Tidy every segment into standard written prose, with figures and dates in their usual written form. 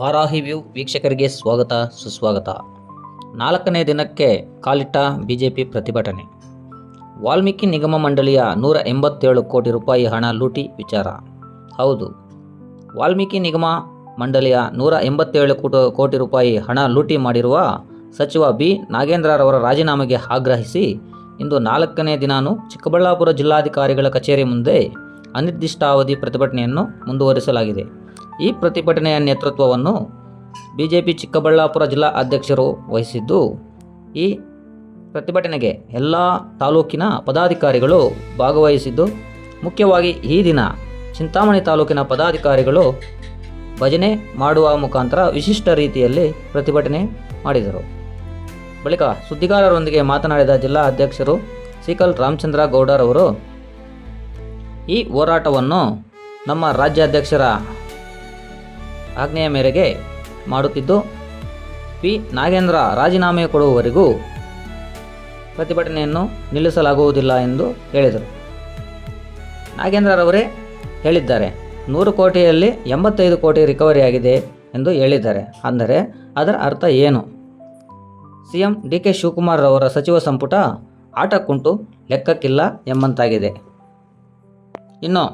Varahi view ವೀಕ್ಷಕರಿಗೆ ಸ್ವಾಗತ ಸುಸ್ವಾಗತ. 4ನೇ ದಿನಕ್ಕೆ ಕಾಲಿಟ್ಟ ಬಿಜೆಪಿ ಪ್ರತಿಭಟನೆ. ವಾಲ್ಮೀಕಿ ನಿಗಮ ಮಂಡಳಿಯ 187 ಕೋಟಿ ರೂಪಾಯಿ ಹಣ ಲೂಟಿ ವಿಚಾರ. ಹೌದು, ವಾಲ್ಮೀಕಿ ನಿಗಮ ಮಂಡಳಿಯ 187 ಕೋಟಿ ರೂಪಾಯಿ ಹಣ ಲೂಟಿ ಮಾಡಿರುವ ಸಚಿವ ಬಿ ನಾಗೇಂದ್ರರವರ ರಾಜೀನಾಮೆಗೆ ಆಗ್ರಹಿಸಿ ಇಂದು 4ನೇ ದಿನಾನೂ ಚಿಕ್ಕಬಳ್ಳಾಪುರ ಜಿಲ್ಲಾಧಿಕಾರಿಗಳ ಕಚೇರಿ ಮುಂದೆ ಅನಿರ್ದಿಷ್ಟಾವಧಿ ಪ್ರತಿಭಟನೆಯನ್ನು ಮುಂದುವರಿಸಲಾಗಿದೆ. ಈ ಪ್ರತಿಭಟನೆಯ ನೇತೃತ್ವವನ್ನು ಬಿಜೆಪಿ ಚಿಕ್ಕಬಳ್ಳಾಪುರ ಜಿಲ್ಲಾ ಅಧ್ಯಕ್ಷರು ವಹಿಸಿದ್ದು, ಈ ಪ್ರತಿಭಟನೆಗೆ ಎಲ್ಲ ತಾಲೂಕಿನ ಪದಾಧಿಕಾರಿಗಳು ಭಾಗವಹಿಸಿದ್ದು, ಮುಖ್ಯವಾಗಿ ಈ ದಿನ ಚಿಂತಾಮಣಿ ತಾಲೂಕಿನ ಪದಾಧಿಕಾರಿಗಳು ಭಜನೆ ಮಾಡುವ ಮುಖಾಂತರ ವಿಶಿಷ್ಟ ರೀತಿಯಲ್ಲಿ ಪ್ರತಿಭಟನೆ ಮಾಡಿದರು. ಬಳಿಕ ಸುದ್ದಿಗಾರರೊಂದಿಗೆ ಮಾತನಾಡಿದ ಜಿಲ್ಲಾ ಅಧ್ಯಕ್ಷರು ಸೀಕಲ್ ರಾಮಚಂದ್ರ ಗೌಡರವರು, ಈ ಹೋರಾಟವನ್ನು ನಮ್ಮ ರಾಜ್ಯಾಧ್ಯಕ್ಷರ ಆಜ್ಞೆಯ ಮೇರೆಗೆ ಮಾಡುತ್ತಿದ್ದು, ಪಿ ನಾಗೇಂದ್ರ ರಾಜೀನಾಮೆ ಕೊಡುವವರೆಗೂ ಪ್ರತಿಭಟನೆಯನ್ನು ನಿಲ್ಲಿಸಲಾಗುವುದಿಲ್ಲ ಎಂದು ಹೇಳಿದರು. ನಾಗೇಂದ್ರರವರೇ ಹೇಳಿದ್ದಾರೆ, 100 ಕೋಟಿಯಲ್ಲಿ 85 ಕೋಟಿ ರಿಕವರಿ ಆಗಿದೆ ಎಂದು ಹೇಳಿದ್ದಾರೆ. ಅಂದರೆ ಅದರ ಅರ್ಥ ಏನು? ಸಿಎಂ ಡಿ ಕೆ ಶಿವಕುಮಾರ್ ಅವರ ಸಚಿವ ಸಂಪುಟ ಆಟಕ್ಕುಂಟು ಲೆಕ್ಕಕ್ಕಿಲ್ಲ ಎಂಬಂತಾಗಿದೆ. ಇನ್ನು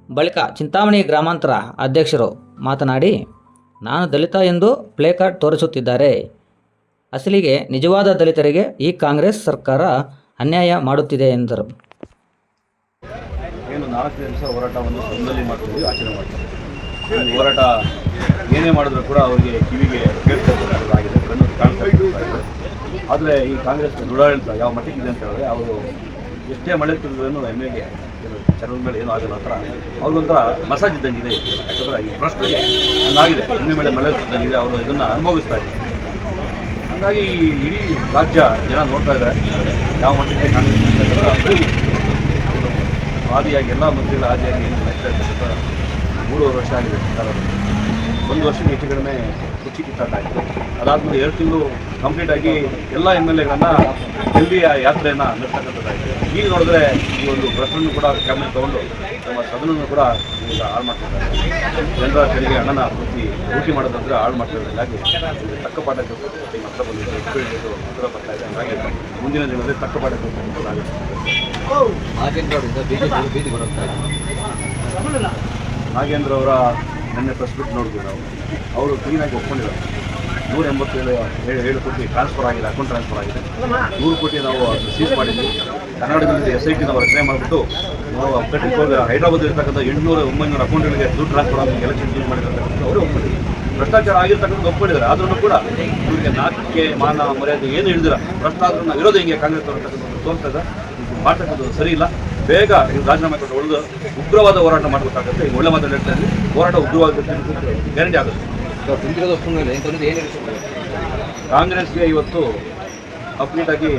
ಬಳಿಕ ಚಿಂತಾಮಣಿ ಗ್ರಾಮಾಂತರ ಅಧ್ಯಕ್ಷರು ಮಾತನಾಡಿ, ನಾನು ದಲಿತ ಎಂದು ಪ್ಲೇ ಕಾರ್ಡ್ ತೋರಿಸುತ್ತಿದ್ದಾರೆ. ಅಸಲಿಗೆ ನಿಜವಾದ ದಲಿತರಿಗೆ ಈ ಕಾಂಗ್ರೆಸ್ ಸರ್ಕಾರ ಅನ್ಯಾಯ ಮಾಡುತ್ತಿದೆ ಎಂದರು. ಏನು 4 ದಿವಸ ಹೋರಾಟವನ್ನು ಸದನದಲ್ಲಿ ಮಾಡ್ತೀವಿ, ಆಚರಣೆ ಮಾಡ್ತೀವಿ. ಈ ಹೋರಾಟ ಏನೇ ಮಾಡಿದ್ರು ಕೂಡ ಅವರಿಗೆ ಕಿವಿಗೆ ಕೇಳ್ಕೊಳ್ಳೋದಾಗಿದೆ, ಕಣ್ಣು ಕಾಣಿಸ್ತಾ. ಆದರೆ ಈ ಕಾಂಗ್ರೆಸ್ ದೃಢಾಡಳಿತ ಯಾವ ಮಟ್ಟಿಗೆ ಇದೆ ಅಂತ ಹೇಳಿದ್ರೆ, ಅವರು ಎಷ್ಟೇ ಮಳೆ ತಿರುಗಿದ್ರೂ ಎಮ್ಮೆಗೆ ಚರ್ಮದ ಮೇಲೆ ಏನೂ ಆಗಲ್ಲ ಹತ್ರ ಅವ್ರಿಗೊಂಥರ ಮಸಾಜ್ ಇದ್ದಂಗಿದೆ. ಯಾಕಂದರೆ ಈ ಭ್ರಷ್ಟರಿಗೆ ಹಂಗಾಗಿದೆ, ಎಮ್ಮೆ ಮೇಲೆ ಮಳೆ ತಿದ್ದಂಗಿದೆ, ಅವರು ಇದನ್ನು ಅನುಭವಿಸ್ತಾ ಇದ್ದಾರೆ. ಹಾಗಾಗಿ ಇಡೀ ರಾಜ್ಯ ಜನ ನೋಡ್ತಾ ಇದ್ದಾರೆ ಯಾವ ಮಟ್ಟಿಗೆ ಕಾಂಗ್ರೆಸ್ ಆದಿಯಾಗಿ ಎಲ್ಲ ಮಂತ್ರಿಗಳ ಆದಿಯಾಗಿ ಏನು ಮಾಡ್ತಾ ಇರ್ತಕ್ಕಂಥ 3 ವರ್ಷ ಆಗಿದೆ ಸರ್ಕಾರ. 1 ವರ್ಷಕ್ಕೆ ಹೆಚ್ಚು ಕಡಿಮೆ ಕುಚ್ಚಿ ಕಿತ್ತಾಟ ಆಯಿತು. ಅದಾದಮೇಲೆ 2 ತಿಂಗಳು ಕಂಪ್ಲೀಟ್ ಆಗಿ ಎಲ್ಲ MLAಗಳನ್ನು ಡೆಲ್ಲಿಯ ಯಾತ್ರೆಯನ್ನು ನಡೆಸ್ತಕ್ಕಂಥದ್ದಾಯಿತು. ಈಗ ನೋಡಿದ್ರೆ ಈ ಒಂದು ಪ್ರಶ್ನೆಯನ್ನು ಕೂಡ ಕ್ಯಾಬಿನೆಟ್ ತೊಗೊಂಡು ನಮ್ಮ ಸದನವನ್ನು ಕೂಡ ಈಗ ಹಾಳು ಮಾಡ್ತಿದ್ದಾರೆ. ಜನರ ಕಡೆಗೆ ಹಣನ ಲೂಟಿ ಮಾಡೋದಂದ್ರೆ ಹಾಳು ಮಾಡ್ತಿದ್ದಾರೆ. ಹಾಗಾಗಿ ತಕ್ಕ ಪಾಠ ಮಾತ್ರ ಬಂದಿದೆ, ಮಾತ್ರ ಬರ್ತಾ ಇದೆ. ಹಾಗಾಗಿ ಮುಂದಿನ ದಿನದಲ್ಲಿ ತಕ್ಕ ಪಾಠ ನಾಗೇಂದ್ರ ಅವರ ನಿನ್ನೆ ಪ್ರೆಸ್ ಬಿಟ್ಟು ನೋಡಿದ್ವಿ ನಾವು. ಅವರು ಕ್ಲೀನಾಗಿ ಒಪ್ಕೊಂಡಿದ್ದಾರೆ. 187 ಕೋಟಿ ಟ್ರಾನ್ಸ್ಫರ್ ಆಗಿದೆ, ಅಕೌಂಟ್ ಟ್ರಾನ್ಸ್ಫರ್ ಆಗಿದೆ. 100 ಕೋಟಿ ನಾವು ಸೀಸ್ ಮಾಡಿದ್ವಿ. ಕರ್ನಾಟಕದಲ್ಲಿ SIT ನಾವು ರಚನೆ ಮಾಡಿಬಿಟ್ಟು ನಾವು ಕಟ್ಟಿಗೆ ಹೈದರಾಬಾದ್ ಇರ್ತಕ್ಕಂಥ 800-900 ಅಕೌಂಟ್ಗಳಿಗೆ ದುಡ್ಡು ಟ್ರಾನ್ಸ್ಫರ್ ಆಗಿ ಎಲೆಕ್ಷನ್ ಯೂಸ್ ಮಾಡಿರ್ತಕ್ಕಂಥ ಅವರು ಒಪ್ಕೊಂಡಿದ್ದಾರೆ. ಭ್ರಷ್ಟಾಚಾರ ಆಗಿರ್ತಕ್ಕಂಥ ಒಪ್ಕೊಂಡಿದ್ದಾರೆ. ಆದ್ರೂ ಕೂಡ ಇವರಿಗೆ ನಾಚಿಕೆ ಮಾನ ಮರ್ಯಾದೆ ಏನು ಹೇಳಿದಿರ ಭ್ರಷ್ಟಾಚಾರ ವಿರೋಧ ಹಿಂಗೆ ಕಾಂಗ್ರೆಸ್ ಅವರ್ತಕ್ಕಂಥದ್ದು ತೋರಿಸ್ತಾ ಇದೆ. ಮಾಡ್ತಕ್ಕಂಥದ್ದು ಸರಿ ಇಲ್ಲ. ಬೇಗ ಇವ್ರು ರಾಜೀನಾಮೆ ಕೊಟ್ಟು ಉಳಿದು ಉಗ್ರವಾದ ಹೋರಾಟ ಮಾಡಬೇಕಾಗುತ್ತೆ. ಈಗ ಒಳ್ಳೆ ಮಾತಾಡಿರ್ತಾರೆ, ಹೋರಾಟ ಉಗ್ರವಾದ ಗ್ಯಾರಂಟಿ ಆಗುತ್ತೆ. ಕಾಂಗ್ರೆಸ್ಗೆ ಇವತ್ತು ಕಂಪ್ಲೀಟಾಗಿ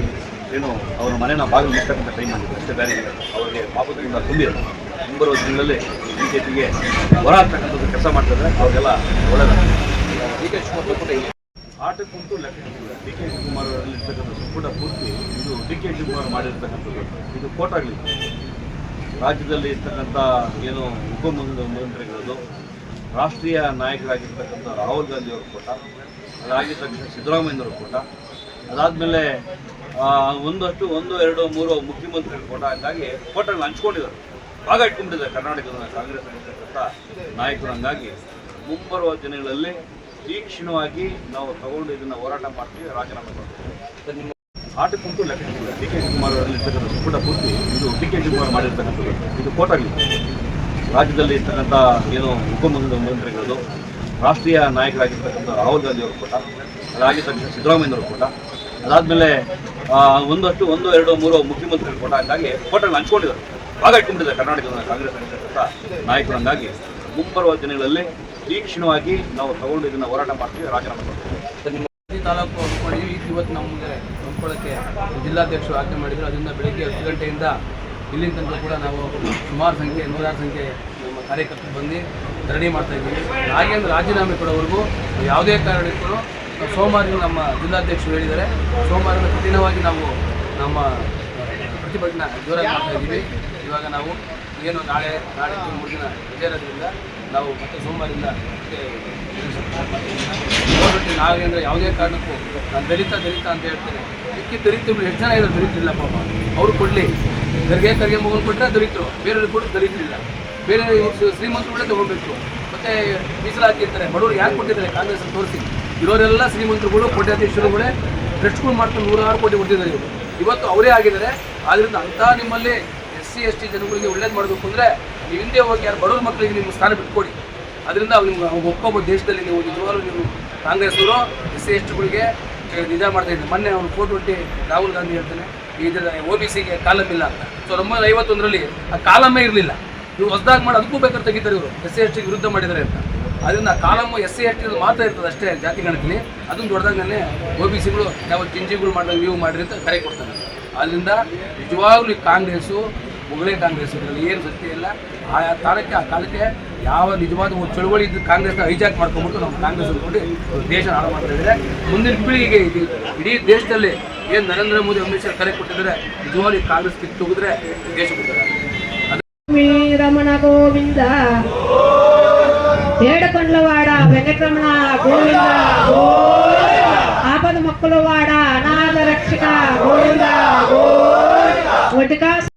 ಏನು ಅವರ ಮನೆಯ ಬಾಗಿಲು ಮುಚ್ಚತಕ್ಕಂಥ ಟೈಮ್ ಆಗಿದೆ ಅಷ್ಟೇ. ಬೇರೆ ಅವರಿಗೆ ಪಾಪದಿಂದ ತುಂಬಿದೆ. ಮುಂಬರುವ ದಿನಗಳಲ್ಲಿ ಬಿಜೆಪಿಗೆ ಹೊರ ಆಗ್ತಕ್ಕಂಥದ್ದು ಕೆಲಸ ಮಾಡ್ತಾರೆ. ಅವರಿಗೆಲ್ಲ ಒಳ್ಳೆಯದಾಗುತ್ತೆ. ಆಟಕ್ಕುಂಟು ಲೆಕ್ಕ ಡಿ ಕೆ ಶಿವಕುಮಾರ್ ಅವರಲ್ಲಿರ್ತಕ್ಕಂಥ ಸಂಪುಟ ಪೂರ್ತಿ ಇದು ಡಿ ಕೆ ಶಿವಕುಮಾರ್ ಮಾಡಿರ್ತಕ್ಕಂಥದ್ದು. ಇದು ಕೋಟ್ ಆಗಲಿ. ರಾಜ್ಯದಲ್ಲಿ ಇರ್ತಕ್ಕಂಥ ಏನು ಉಪಮುಖ್ಯಮಂತ್ರಿಗಳದ್ದು, ರಾಷ್ಟ್ರೀಯ ನಾಯಕರಾಗಿರ್ತಕ್ಕಂಥ ರಾಹುಲ್ ಗಾಂಧಿ ಅವರು ಕೋಟ, ಅದಾಗಿರ್ತಕ್ಕಂಥ ಸಿದ್ದರಾಮಯ್ಯನವರು ಕೋಟ, ಅದಾದಮೇಲೆ 1, 2, 3 ಮುಖ್ಯಮಂತ್ರಿಗಳ ಕೋಟ. ಹಂಗಾಗಿ ಕೋಟಗಳು ಹಂಚ್ಕೊಂಡಿದ್ದಾರೆ, ಭಾಗ ಇಟ್ಕೊಂಡಿದ್ದಾರೆ ಕರ್ನಾಟಕದ ಕಾಂಗ್ರೆಸ್ ಆಗಿರ್ತಕ್ಕಂಥ ನಾಯಕರು. ಹಂಗಾಗಿ ಮುಂಬರುವ ದಿನಗಳಲ್ಲಿ ತೀಕ್ಷ್ಣವಾಗಿ ನಾವು ತಗೊಂಡು ಇದನ್ನು ಹೋರಾಟ ಮಾಡ್ತೀವಿ, ರಾಜೀನಾಮೆ ಮಾಡ್ತೀವಿ. ಆಟಕ್ಕುಂಟು ಲೆಕ್ಕ ಡಿ ಕೆ ಶಿವಕುಮಾರ್ ಅವರಲ್ಲಿರ್ತಕ್ಕಂಥ ಸಂಪುಟ ಪೂರ್ತಿ ಇದು ಡಿ ಕೆ ಶಿವಕುಮಾರ್ ಮಾಡಿರ್ತಕ್ಕಂಥದ್ದು. ಇದು ಕೋಟ್ ಆಗಲಿ. ರಾಜ್ಯದಲ್ಲಿ ಇರ್ತಕ್ಕಂಥ ಏನು ಉಪಮುಖ್ಯಮಂತ್ರಿಗಳದ್ದು, ರಾಷ್ಟ್ರೀಯ ನಾಯಕರಾಗಿರ್ತಕ್ಕಂಥ ರಾಹುಲ್ ಗಾಂಧಿ ಅವರು ಕೋಟ, ಅದಾಗಿರ್ತಕ್ಕಂಥ ಸಿದ್ದರಾಮಯ್ಯನವರು ಕೋಟ, ಅದಾದಮೇಲೆ 1, 2, 3 ಮುಖ್ಯಮಂತ್ರಿಗಳ ಕೋಟ. ಹಂಗಾಗಿ ಕೋಟಗಳು ಹಂಚ್ಕೊಂಡಿದ್ದಾರೆ, ಭಾಗ ಇಟ್ಕೊಂಡಿದ್ದಾರೆ ಕರ್ನಾಟಕದ ಕಾಂಗ್ರೆಸ್ ಆಗಿರ್ತಕ್ಕಂಥ ನಾಯಕರು. ಹಂಗಾಗಿ ಮುಂಬರುವ ದಿನಗಳಲ್ಲಿ ತೀಕ್ಷ್ಣವಾಗಿ ನಾವು ತಗೊಂಡು ಇದನ್ನು ಹೋರಾಟ ಮಾಡ್ತೀವಿ, ರಾಜೀನಾಮೆ ಮಾಡ್ತೀವಿ. ತಾಲೂಕು ಅಂದ್ಕೊಂಡಿದ್ವಿ. ಇವತ್ತು ನಮಗೆ ಅಂದ್ಕೊಳ್ಳೋಕ್ಕೆ ಜಿಲ್ಲಾಧ್ಯಕ್ಷರು ಆಜ್ಞೆ ಮಾಡಿದರು. ಅದರಿಂದ ಬೆಳಗ್ಗೆ 10 ಗಂಟೆಯಿಂದ ಇಲ್ಲಿನ ತನಕ ಕೂಡ ನಾವು ಸುಮಾರು ಸಂಖ್ಯೆ 100 ಸಂಖ್ಯೆ ನಮ್ಮ ಕಾರ್ಯಕರ್ತರು ಬಂದು ಧರಣಿ ಮಾಡ್ತಾಯಿದ್ದೀವಿ. ನಾಗೇಂದ್ರ ರಾಜೀನಾಮೆ ಕೊಡೋವರೆಗೂ ಯಾವುದೇ ಕಾರಣಕ್ಕೂ ಸೋಮವಾರ ನಮ್ಮ ಜಿಲ್ಲಾಧ್ಯಕ್ಷರು ಹೇಳಿದ್ದಾರೆ, ಸೋಮವಾರದ ಕಠಿಣವಾಗಿ ನಾವು ನಮ್ಮ ಪ್ರತಿಭಟನೆ ಜೋರಾಗಿ ಮಾಡ್ತಾಯಿದ್ದೀವಿ. ಇವಾಗ ನಾವು ಏನು ನಾಳೆ 3 ದಿನ ರಜೆ ಇರೋದ್ರಿಂದ ನಾವು ಮತ್ತೆ ಸೋಮವಾರದಿಂದ ನಾವೇಂದ್ರೆ ಯಾವುದೇ ಕಾರಣಕ್ಕೂ ನಾನು ದಲಿತ ಅಂತ ಹೇಳ್ತೇನೆ. ದಲಿತರು ಎಷ್ಟು ಜನ ಇರೋ ದಲಿತರಿಲ್ಲ ಪಾಪ, ಅವರು ಕೊಡಲಿ. ಕರ್ಗೆ ಮಗನ ಕೊಟ್ಟರೆ ದಲಿತರು, ಬೇರೆಯವ್ರಿಗೆ ಕೊಟ್ಟು ದಲಿತರಿಲ್ಲ. ಬೇರೆ ಶ್ರೀಮಂತರುಗಳೇ ತೊಗೊಳ್ಬೇಕು. ಮತ್ತು ಮೀಸಲಾತಿರ್ತಾರೆ, ಬಡವರು ಯಾರು ಕೊಟ್ಟಿದ್ದಾರೆ ಕಾಂಗ್ರೆಸ್ ತೋರಿಸಿ. ಇರೋರೆಲ್ಲ ಶ್ರೀಮಂತರುಗಳು, ಕೋಟ್ಯಾಧೀಶರುಗಳೇ ಟ್ರಸ್ಟ್ಗಳು ಮಾಡ್ಕೊಂಡು 106 ಕೋಟಿ ಕೊಟ್ಟಿದ್ದಾರೆ. ಇವತ್ತು ಅವರೇ ಆಗಿದ್ದಾರೆ. ಆದ್ದರಿಂದ ಅಂಥ ನಿಮ್ಮಲ್ಲಿ SC ST ಜನಗಳಿಗೆ ಒಳ್ಳೇದು ಮಾಡಬೇಕು ಅಂದರೆ ನೀವು ಹಿಂದೆ ಹೋಗಿ ಯಾರು ಬಡವ್ರ ಮಕ್ಕಳಿಗೆ ನಿಮ್ಮ ಸ್ಥಾನ ಬಿಟ್ಕೊಡಿ. ಅದರಿಂದ ನಿಮ್ಗೆ ಒಪ್ಕೋಬೋದು. ದೇಶದಲ್ಲಿ ನೀವು ನಿಜವಾಗ್ಲೂ ನೀವು ಕಾಂಗ್ರೆಸ್ನವರು SC STಗಳಿಗೆ ನಿಜ ಮಾಡ್ತಾಯಿದ್ದಾರೆ. ಮೊನ್ನೆ ಅವನು 420 ರಾಹುಲ್ ಗಾಂಧಿ ಹೇಳ್ತಾನೆ ಇದರ OBCಗೆ ಕಾಲಮ್ ಇಲ್ಲ ಅಂತ. 1951ರಲ್ಲಿ ಆ ಕಾಲಮ್ಮೇ ಇರಲಿಲ್ಲ. ಇವು ಹೊಸದಾಗಿ ಮಾಡಿ ಅದಕ್ಕೂ ಬೇಕಾದ್ರೆ ತೆಗಿತಾರೆ ಇವರು, SC ST ವಿರುದ್ಧ ಮಾಡಿದ್ದಾರೆ ಅಂತ. ಅದರಿಂದ ಕಾಲಮ್ಮು SC ST ಮಾತ್ರ ಇರ್ತದೆ ಅಷ್ಟೇ ಜಾತಿ ಗಣತಿಲಿ. ಅದನ್ನು ದೊಡ್ಡದಾಗನೇ OBCಗಳು ಯಾವ ಜಿಂಜಿಗಳು ಮಾಡಿದಾಗ ನೀವು ಮಾಡಿರಿ ಅಂತ ಕರೆ ಕೊಡ್ತಾನೆ. ಆದ್ದರಿಂದ ನಿಜವಾಗ್ಲೂ ಈ ಕಾಂಗ್ರೆಸ್ಸು ಮುಗಳೇ ಕಾಂಗ್ರೆಸ್ ಇದರಲ್ಲಿ ಏನು ಸತ್ಯ ಇಲ್ಲ. ಆಯಾ ತಾಣಕ್ಕೆ ಆ ಕಾಲಕ್ಕೆ ಯಾವ ನಿಜವಾದ ಒಂದು ಚಳುವಳಿ ಇದ್ದು ಕಾಂಗ್ರೆಸ್ನ ಹೈಜಾಕ್ ಮಾಡ್ಕೊಂಡ್ಬಿಟ್ಟು ನಮ್ಮ ಕಾಂಗ್ರೆಸ್ ಅಂದ್ಕೊಂಡು ದೇಶ ಹಾಳು ಮಾಡ್ತಾ ಇದ್ದಾರೆ. ಮುಂದಿನ ಪೀಳಿಗೆಗೆ ಇಡೀ ದೇಶದಲ್ಲಿ ಏನು ನರೇಂದ್ರ ಮೋದಿ ಅಮಿತ್ ಶಾ ಕರೆ ಕೊಟ್ಟಿದ್ದಾರೆ, ನಿಜವಾಗ್ಲೂ ಕಾಂಗ್ರೆಸ್ ಕಿತ್ತೋಗಿದ್ರೆ ದೇಶ ಕೊಡ್ತಾರೆ. ರಮಣ ಗೋವಿಂದ ఏడకొండలవాడ వెంకటరమణ గోవింద ఆపద మొక్కలవాడ అనాథ రక్షక గోవింద